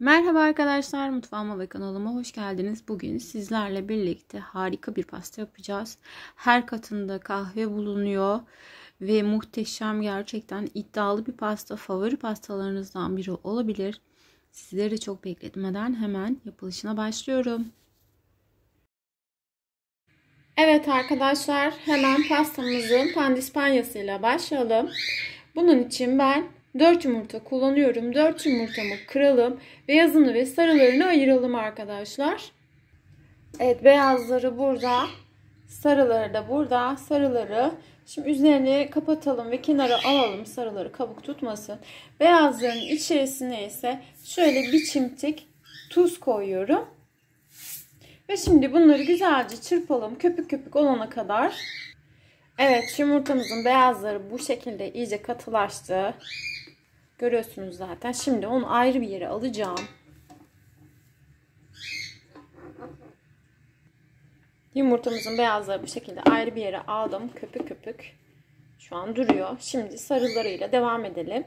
Merhaba arkadaşlar, mutfağıma ve kanalıma hoş geldiniz. Bugün sizlerle birlikte harika bir pasta yapacağız. Her katında kahve bulunuyor ve muhteşem, gerçekten iddialı bir pasta. Favori pastalarınızdan biri olabilir. Sizleri de çok bekletmeden hemen yapılışına başlıyorum. Evet arkadaşlar, hemen pastamızın pandispanyasıyla başlayalım. Bunun için ben 4 yumurta kullanıyorum. 4 yumurtamı kıralım. Beyazını ve sarılarını ayıralım arkadaşlar. Evet, beyazları burada. Sarıları da burada. Sarıları şimdi üzerini kapatalım ve kenara alalım. Sarıları kabuk tutmasın. Beyazların içerisine ise şöyle bir çimdik tuz koyuyorum. Ve şimdi bunları güzelce çırpalım. Köpük köpük olana kadar. Evet, yumurtamızın beyazları bu şekilde iyice katılaştı. Görüyorsunuz zaten. Şimdi onu ayrı bir yere alacağım. Yumurtamızın beyazları bu şekilde ayrı bir yere aldım. Köpük köpük. Şu an duruyor. Şimdi sarılarıyla devam edelim.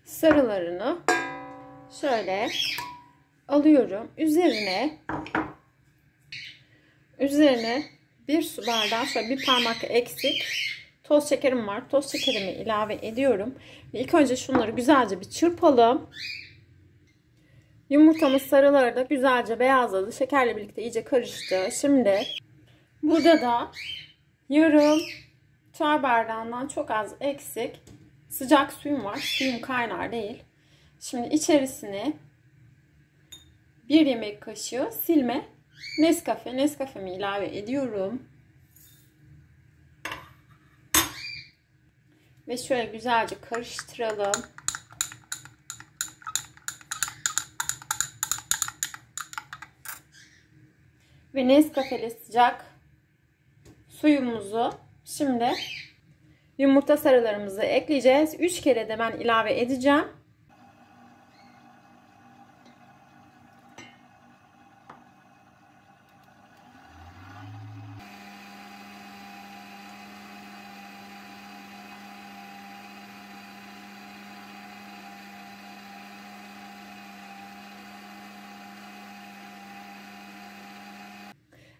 Sarılarını şöyle alıyorum. Üzerine bir su bardağı, şöyle bir parmak eksik toz şekerim var. Toz şekerimi ilave ediyorum. Ve ilk önce şunları güzelce bir çırpalım. Yumurtamız sarıları da güzelce beyazladı. Şekerle birlikte iyice karıştı. Şimdi burada da yarım çay bardağından çok az eksik sıcak suyum var. Suyum kaynar değil. Şimdi içerisine bir yemek kaşığı silme Nescafe'mi ilave ediyorum. Ve şöyle güzelce karıştıralım. Ve Nescafe'li sıcak suyumuzu şimdi yumurta sarılarımızı ekleyeceğiz. 3 kere de ben ilave edeceğim.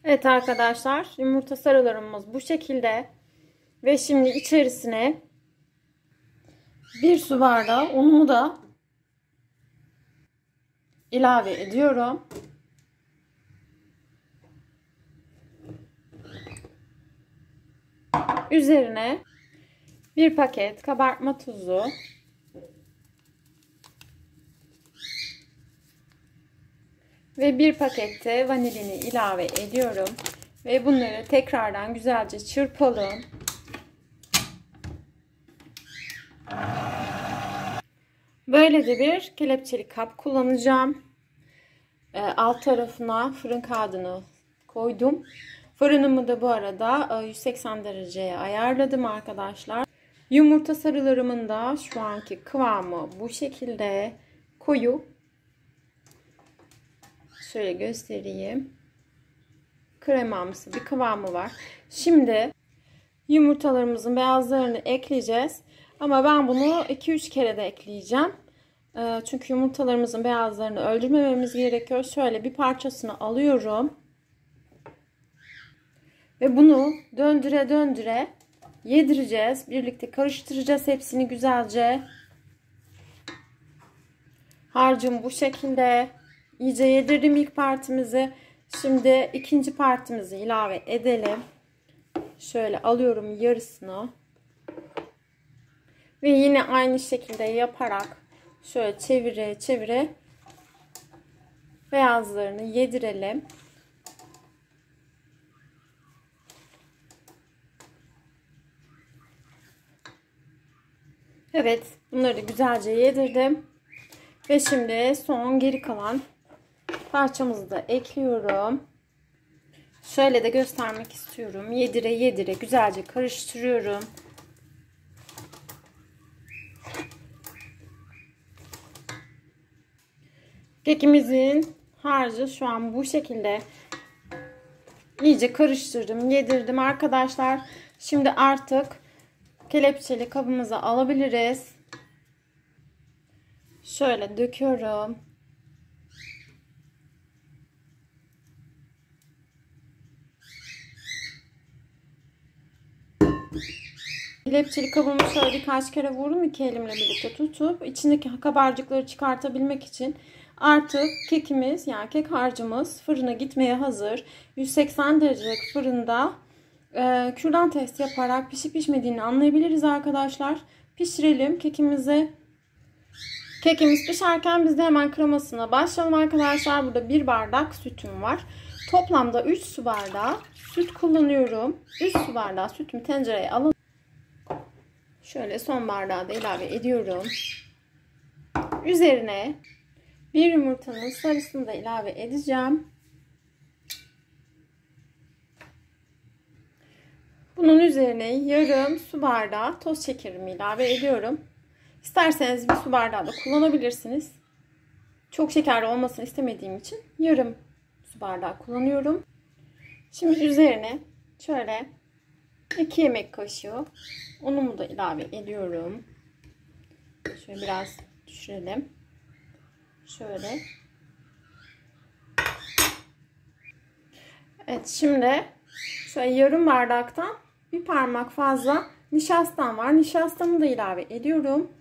Evet arkadaşlar, yumurta sarılarımız bu şekilde. Ve şimdi içerisine bir su bardağı unumu da ilave ediyorum. Üzerine bir paket kabartma tozu, ve bir pakette vanilini ilave ediyorum. Ve bunları tekrardan güzelce çırpalım. Böyle de bir kelepçeli kap kullanacağım. Alt tarafına fırın kağıdını koydum. Fırınımı da bu arada 180 dereceye ayarladım arkadaşlar. Yumurta sarılarımın da şu anki kıvamı bu şekilde koyu. Şöyle göstereyim. Kremamsı bir kıvamı var. Şimdi yumurtalarımızın beyazlarını ekleyeceğiz. Ama ben bunu 2-3 kere de ekleyeceğim. Çünkü yumurtalarımızın beyazlarını öldürmememiz gerekiyor. Şöyle bir parçasını alıyorum. Ve bunu döndüre döndüre yedireceğiz. Birlikte karıştıracağız hepsini güzelce. Harcım bu şekilde. İyice yedirdim ilk partimizi. Şimdi ikinci partimizi ilave edelim. Şöyle alıyorum yarısını. Ve yine aynı şekilde yaparak şöyle çevire çevire beyazlarını yedirelim. Evet, bunları güzelce yedirdim. Ve şimdi son geri kalan parçamızı da ekliyorum. Şöyle de göstermek istiyorum. Yedire yedire güzelce karıştırıyorum. Kekimizin harcı şu an bu şekilde. İyice karıştırdım, yedirdim arkadaşlar. Şimdi artık kelepçeli kabımıza alabiliriz. Şöyle döküyorum. Kelepçeli kabımı şöyle birkaç kere vurdum iki elimle birlikte tutup içindeki kabarcıkları çıkartabilmek için. Artık kekimiz, yani kek harcımız fırına gitmeye hazır. 180 derecelik fırında kürdan testi yaparak pişip pişmediğini anlayabiliriz arkadaşlar. Pişirelim kekimizi. Kekimiz pişerken biz de hemen kremasına başlayalım arkadaşlar. Burada 1 bardak sütüm var. Toplamda 3 su bardağı süt kullanıyorum. 3 su bardağı sütümü tencereye alalım. Şöyle son bardağı da ilave ediyorum. Üzerine bir yumurtanın sarısını da ilave edeceğim. Bunun üzerine yarım su bardağı toz şekerimi ilave ediyorum. İsterseniz bir su bardağı da kullanabilirsiniz. Çok şekerli olmasını istemediğim için yarım su bardağı kullanıyorum. Şimdi üzerine şöyle 2 yemek kaşığı unumu da ilave ediyorum. Şöyle biraz düşürelim. Şöyle. Evet, şimdi şöyle yarım bardaktan bir parmak fazla nişastam var. Nişastamı da ilave ediyorum.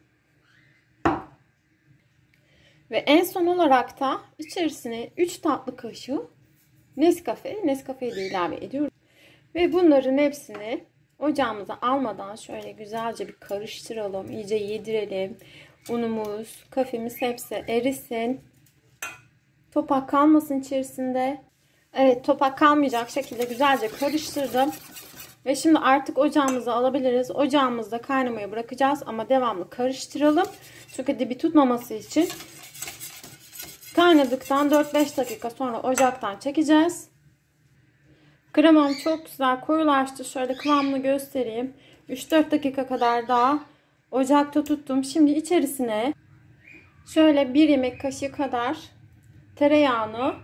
Ve en son olarak da içerisine 3 tatlı kaşığı Nescafe'yi de ilave ediyorum. Ve bunların hepsini ocağımıza almadan şöyle güzelce bir karıştıralım. İyice yedirelim. Unumuz, kafemiz hepsi erisin. Topak kalmasın içerisinde. Evet, topak kalmayacak şekilde güzelce karıştırdım. Ve şimdi artık ocağımıza alabiliriz. Ocağımızda kaynamaya bırakacağız ama devamlı karıştıralım. Çünkü dibi tutmaması için kaynadıktan 4-5 dakika sonra ocaktan çekeceğiz. Kremam çok güzel koyulaştı. Şöyle kıvamını göstereyim. 3-4 dakika kadar daha ocakta tuttum. Şimdi içerisine şöyle 1 yemek kaşığı kadar tereyağını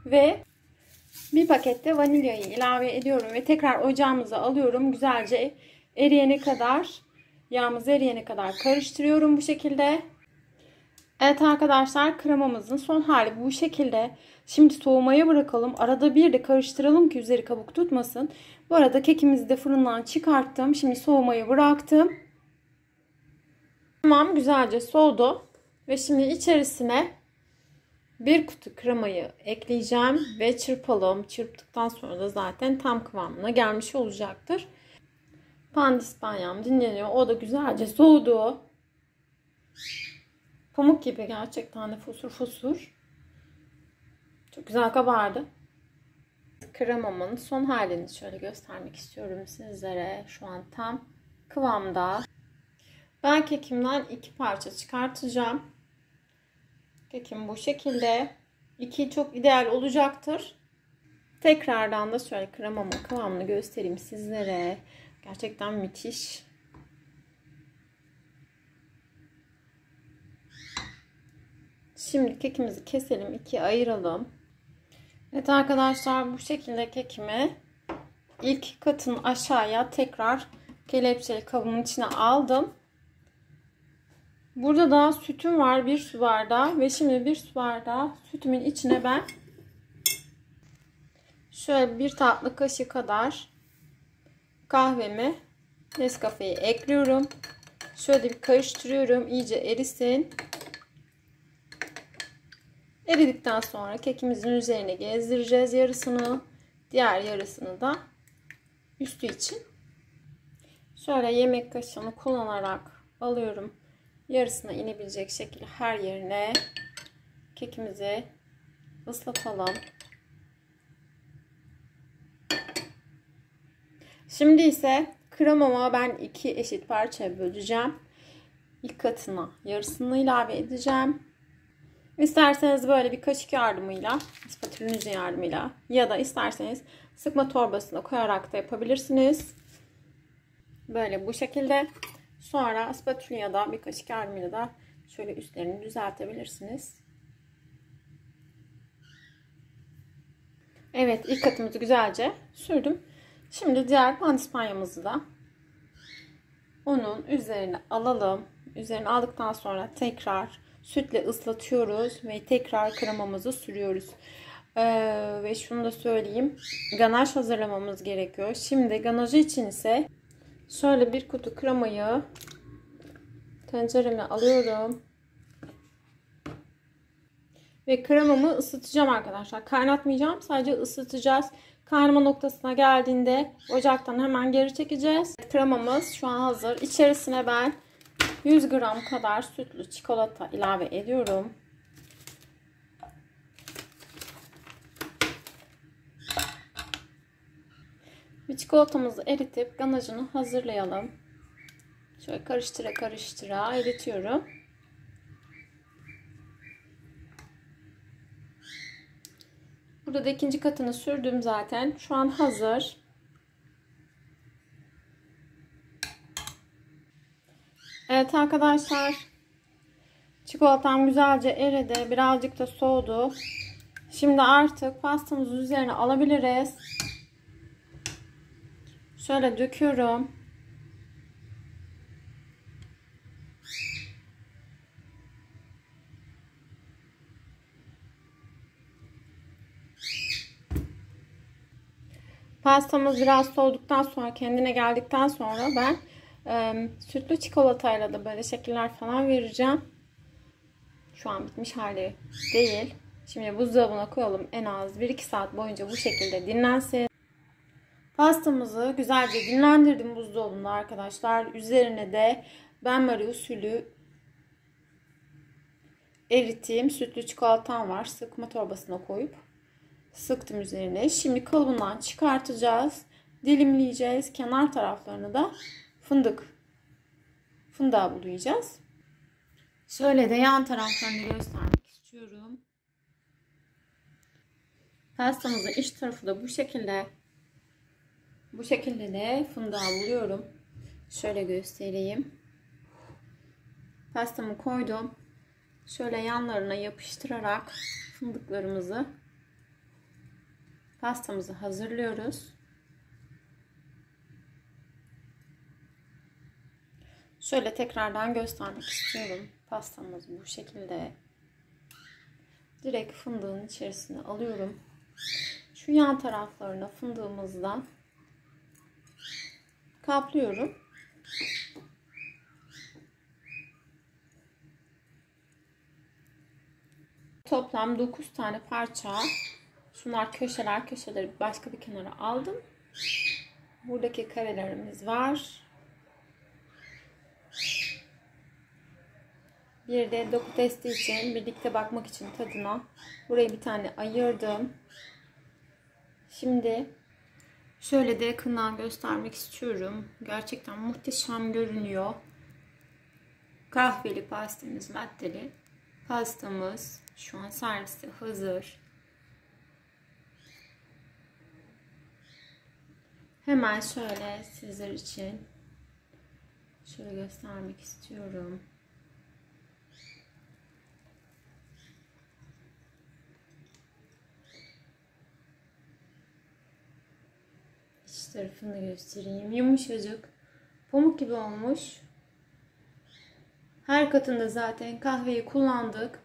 ve bir pakette vanilyayı ilave ediyorum ve tekrar ocağımıza alıyorum. Güzelce eriyene kadar, yağımız eriyene kadar karıştırıyorum bu şekilde. Evet arkadaşlar, kremamızın son hali bu şekilde. Şimdi soğumaya bırakalım. Arada bir de karıştıralım ki üzeri kabuk tutmasın. Bu arada kekimizi de fırından çıkarttım. Şimdi soğumaya bıraktım. Tamam, güzelce soğudu. Ve şimdi içerisine bir kutu kremayı ekleyeceğim ve çırpalım. Çırptıktan sonra da zaten tam kıvamına gelmiş olacaktır. Pandispanyam dinleniyor. O da güzelce soğudu. Pamuk gibi, gerçekten de fosur fosur. Çok güzel kabardı. Kremamın son halini şöyle göstermek istiyorum sizlere. Şu an tam kıvamda. Ben kekimden 2 parça çıkartacağım. Kekim bu şekilde. 2 çok ideal olacaktır. Tekrardan da şöyle kremamın kıvamını göstereyim sizlere. Gerçekten müthiş. Şimdi kekimizi keselim, 2'ye ayıralım. Evet arkadaşlar, bu şekilde kekimi ilk katını aşağıya tekrar kelepçeli kabımın içine aldım. Burada da sütüm var, 1 su bardağı ve şimdi 1 su bardağı sütümün içine ben şöyle 1 tatlı kaşığı kadar kahvemi, Nescafe'yi ekliyorum. Şöyle bir karıştırıyorum, iyice erisin. Eridikten sonra kekimizin üzerine gezdireceğiz yarısını. Diğer yarısını da üstü için. Şöyle yemek kaşığını kullanarak alıyorum. Yarısına inebilecek şekilde her yerine kekimizi ıslatalım. Şimdi ise kremamı ben 2 eşit parçaya böleceğim. İlk katına yarısını ilave edeceğim. İsterseniz böyle bir kaşık yardımıyla, spatülünüzün yardımıyla ya da isterseniz sıkma torbasına koyarak da yapabilirsiniz. Böyle bu şekilde. Sonra spatül ya da bir kaşık yardımıyla da şöyle üstlerini düzeltebilirsiniz. Evet, ilk katımızı güzelce sürdüm. Şimdi diğer pandispanyamızı da onun üzerine alalım. Üzerine aldıktan sonra tekrar sütle ıslatıyoruz ve tekrar kremamızı sürüyoruz. Ve şunu da söyleyeyim. Ganaj hazırlamamız gerekiyor. Şimdi ganajı için ise Şöyle bir kutu kremayı tencereme alıyorum. Ve kremamı ısıtacağım arkadaşlar. Kaynatmayacağım. Sadece ısıtacağız. Kaynama noktasına geldiğinde ocaktan hemen geri çekeceğiz. Kremamız şu an hazır. İçerisine ben 100 gram kadar sütlü çikolata ilave ediyorum. Bir çikolatamızı eritip ganajını hazırlayalım. Şöyle karıştıra karıştıra eritiyorum. Burada da ikinci katını sürdüm zaten. Şu an hazır. Evet arkadaşlar. Çikolatam güzelce eridi. Birazcık da soğudu. Şimdi artık pastamızı üzerine alabiliriz. Şöyle döküyorum. Pastamız biraz soğuduktan sonra, kendine geldikten sonra ben sütlü çikolatayla da böyle şekiller falan vereceğim. Şu an bitmiş hali değil. Şimdi buzdolabına koyalım, en az 1-2 saat boyunca bu şekilde dinlensin. Pastamızı güzelce dinlendirdim buzdolabında arkadaşlar. Üzerine de benmari usulü erittiğim sütlü çikolatam var. Sıkma torbasına koyup sıktım üzerine. Şimdi kalıbından çıkartacağız. Dilimleyeceğiz. Kenar taraflarını da fındığa bulayacağız. Şöyle de yan taraflarını göstermek istiyorum. Pastamızın iç tarafı da bu şekilde. Bu şekilde de fındığa buluyorum. Şöyle göstereyim. Pastamı koydum. Şöyle yanlarına yapıştırarak fındıklarımızı, pastamızı hazırlıyoruz. Şöyle tekrardan göstermek istiyorum. Pastamız bu şekilde. Direkt fındığın içerisine alıyorum. Şu yan taraflarına fındığımızdan kaplıyorum. Toplam 9 tane parça. Şunlar köşeleri başka bir kenara aldım. Buradaki karelerimiz var. Bir de doku testi için, birlikte bakmak için tadına buraya bir tane ayırdım. Şimdi şöyle de yakından göstermek istiyorum. Gerçekten muhteşem görünüyor. Kahveli pastamız, latteli pastamız şu an servise hazır. Hemen şöyle sizler için şöyle göstermek istiyorum. İç tarafını göstereyim. Yumuşacık, pamuk gibi olmuş. Her katında zaten kahveyi kullandık.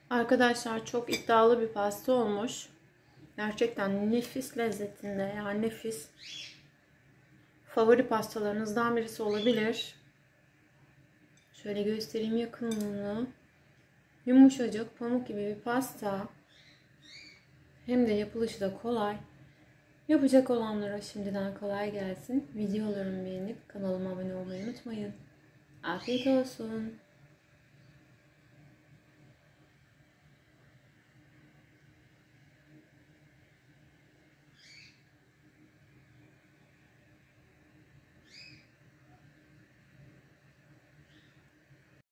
Arkadaşlar çok iddialı bir pasta olmuş. Gerçekten nefis lezzetinde, yani nefis. Favori pastalarınızdan birisi olabilir. Şöyle göstereyim yakınlığını. Yumuşacık, pamuk gibi bir pasta. Hem de yapılışı da kolay. Yapacak olanlara şimdiden kolay gelsin. Videolarımı beğenip kanalıma abone olmayı unutmayın. Afiyet olsun.